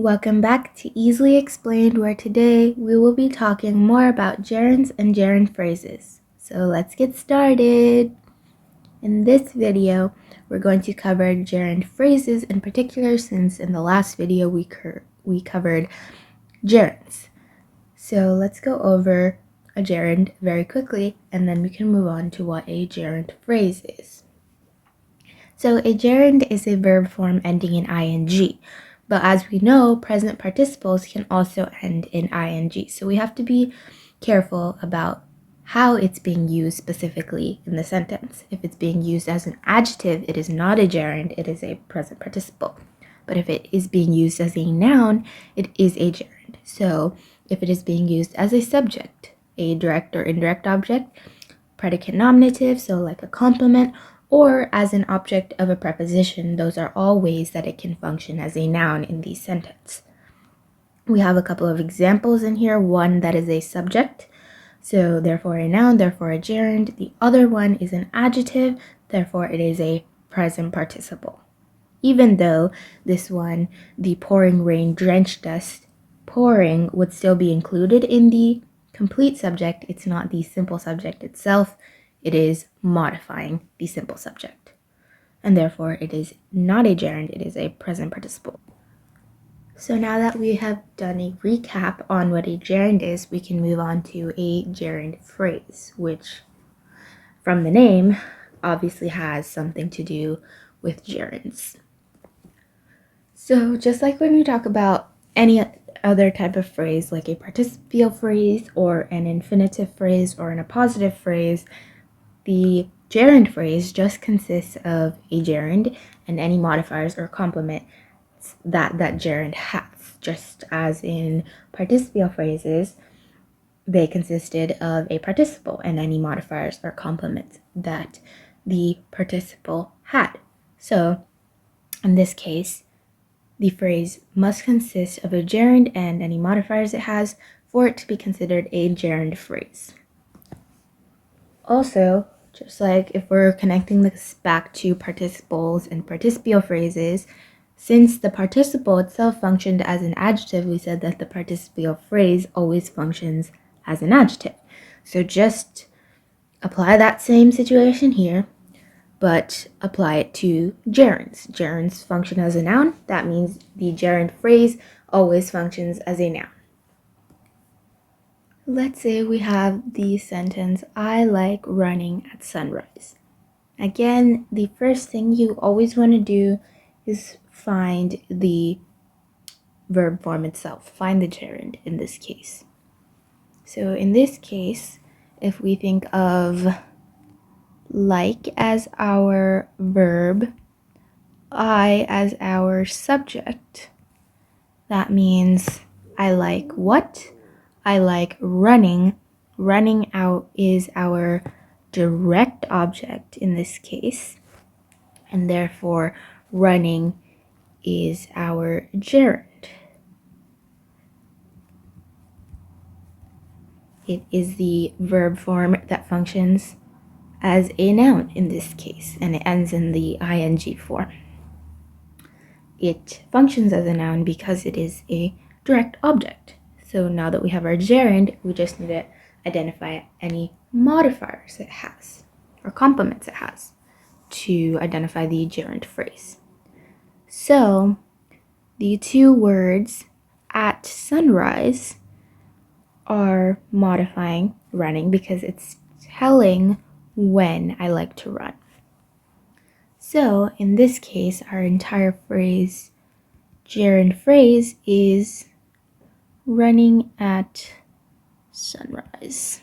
Welcome back to Easily Explained, where today we will be talking more about gerunds and gerund phrases. So let's get started. In this video, we're going to cover gerund phrases in particular, since in the last video we covered gerunds. So let's go over a gerund very quickly, and then we can move on to what a gerund phrase is. So a gerund is a verb form ending in ing. But as we know, present participles can also end in ing. So we have to be careful about how it's being used specifically in the sentence. If it's being used as an adjective, it is not a gerund, it is a present participle. But if it is being used as a noun, it is a gerund. So if it is being used as a subject, a direct or indirect object, predicate nominative, so like a complement, or as an object of a preposition, those are all ways that it can function as a noun in the sentence. We have a couple of examples in here. One that is a subject, so therefore a noun, therefore a gerund. The other one is an adjective, therefore it is a present participle. Even though this one, the pouring rain drenched us, pouring would still be included in the complete subject. It's not the simple subject itself. It is modifying the simple subject. And therefore, it is not a gerund, it is a present participle. So now that we have done a recap on what a gerund is, we can move on to a gerund phrase, which, from the name, obviously has something to do with gerunds. So just like when we talk about any other type of phrase, like a participial phrase or an infinitive phrase or an appositive phrase, the gerund phrase just consists of a gerund and any modifiers or complements that gerund has. Just as in participial phrases, they consisted of a participle and any modifiers or complements that the participle had. So in this case, the phrase must consist of a gerund and any modifiers it has for it to be considered a gerund phrase. Also, just like if we're connecting this back to participles and participial phrases, since the participle itself functioned as an adjective, we said that the participial phrase always functions as an adjective. So just apply that same situation here, but apply it to gerunds. Gerunds function as a noun. That means the gerund phrase always functions as a noun. Let's say we have the sentence, I like running at sunrise. Again, the first thing you always want to do is find the verb form itself. Find the gerund in this case. So in this case, if we think of like as our verb, I as our subject, that means I like what? I like running. Running out is our direct object in this case, and therefore running is our gerund. It is the verb form that functions as a noun in this case, and it ends in the ing form. It functions as a noun because it is a direct object. So now that we have our gerund, we just need to identify any modifiers it has or complements it has to identify the gerund phrase. So the two words at sunrise are modifying running because it's telling when I like to run. So in this case, our entire phrase, gerund phrase, is running at sunrise.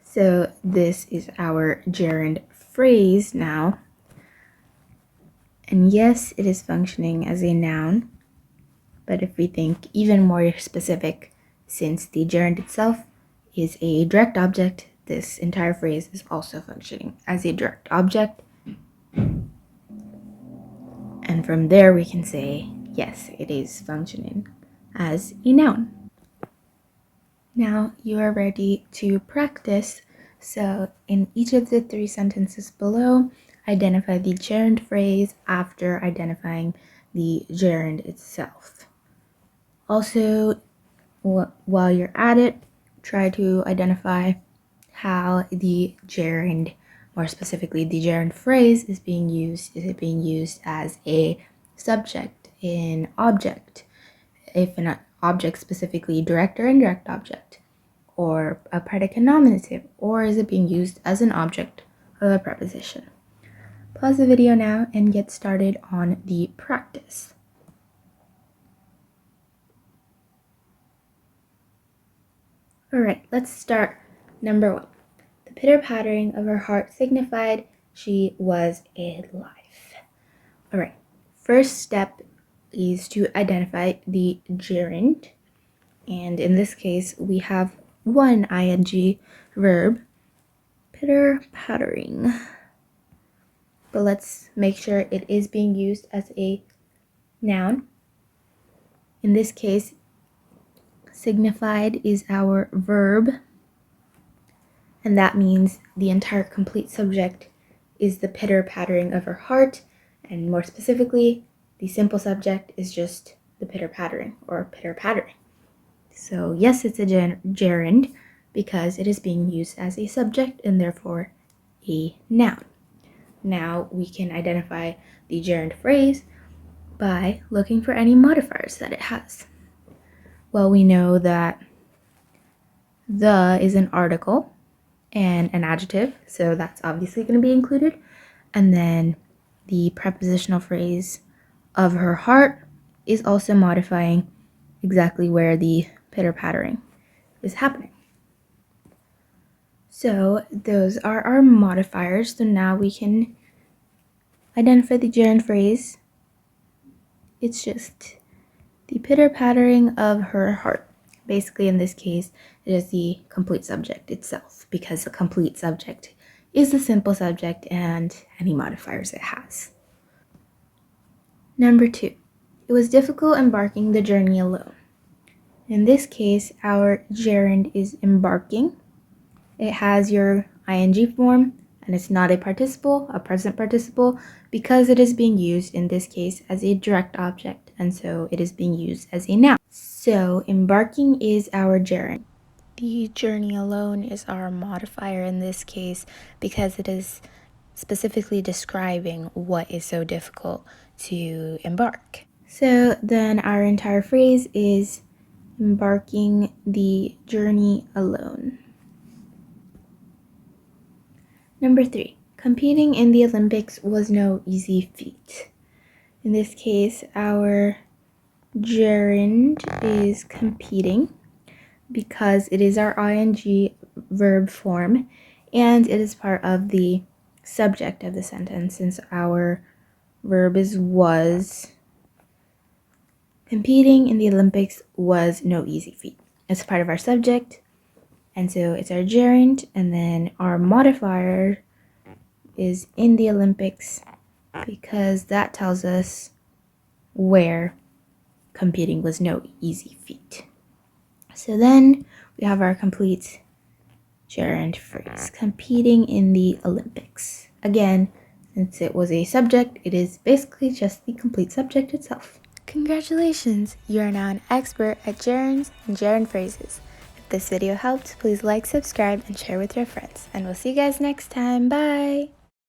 So this is our gerund phrase now. And yes, it is functioning as a noun. But if we think even more specific, since the gerund itself is a direct object, this entire phrase is also functioning as a direct object. And from there we can say, yes, it is functioning as a noun. Now you are ready to practice. So in each of the three sentences below, identify the gerund phrase after identifying the gerund itself. Also, while you're at it, try to identify how the gerund, more specifically the gerund phrase, is being used. Is it being used as a subject, an object, if an object specifically direct or indirect object, or a predicate nominative, or is it being used as an object of a preposition? Pause the video now and get started on the practice. Alright, let's start. Number 1. The pitter-pattering of her heart signified she was alive. Alright, first step is to identify the gerund. And in this case, we have one ing verb, pitter-pattering. But let's make sure it is being used as a noun. In this case, signified is our verb, and that means the entire complete subject is the pitter-pattering of her heart, and more specifically, the simple subject is just the pitter-pattering or pitter-pattering. So yes, it's a gerund because it is being used as a subject and therefore a noun. Now we can identify the gerund phrase by looking for any modifiers that it has. Well, we know that the is an article and an adjective, so that's obviously going to be included. And then the prepositional phrase of her heart is also modifying exactly where the pitter-pattering is happening. So those are our modifiers. So now we can identify the gerund phrase. It's just the pitter-pattering of her heart. Basically, in this case, it is the complete subject itself, because the complete subject is the simple subject and any modifiers it has. Number 2. It was difficult embarking the journey alone. In this case, our gerund is embarking. It has your ing form, and it's not a participle, a present participle, because it is being used in this case as a direct object, and so it is being used as a noun. So embarking is our gerund. The journey alone is our modifier in this case because it is specifically describing what is so difficult to embark. So then our entire phrase is embarking the journey alone. Number 3, competing in the Olympics was no easy feat. In this case, our gerund is competing because it is our ing verb form and it is part of the subject of the sentence, since our verb is was. Competing in the Olympics was no easy feat. It's part of our subject, and so it's our gerund, and then our modifier is in the Olympics because that tells us where competing was no easy feat. So then we have our complete gerund phrase, competing in the Olympics. Again, since it was a subject, it is basically just the complete subject itself. Congratulations! You are now an expert at gerunds and gerund phrases. If this video helped, please like, subscribe, and share with your friends. And we'll see you guys next time. Bye!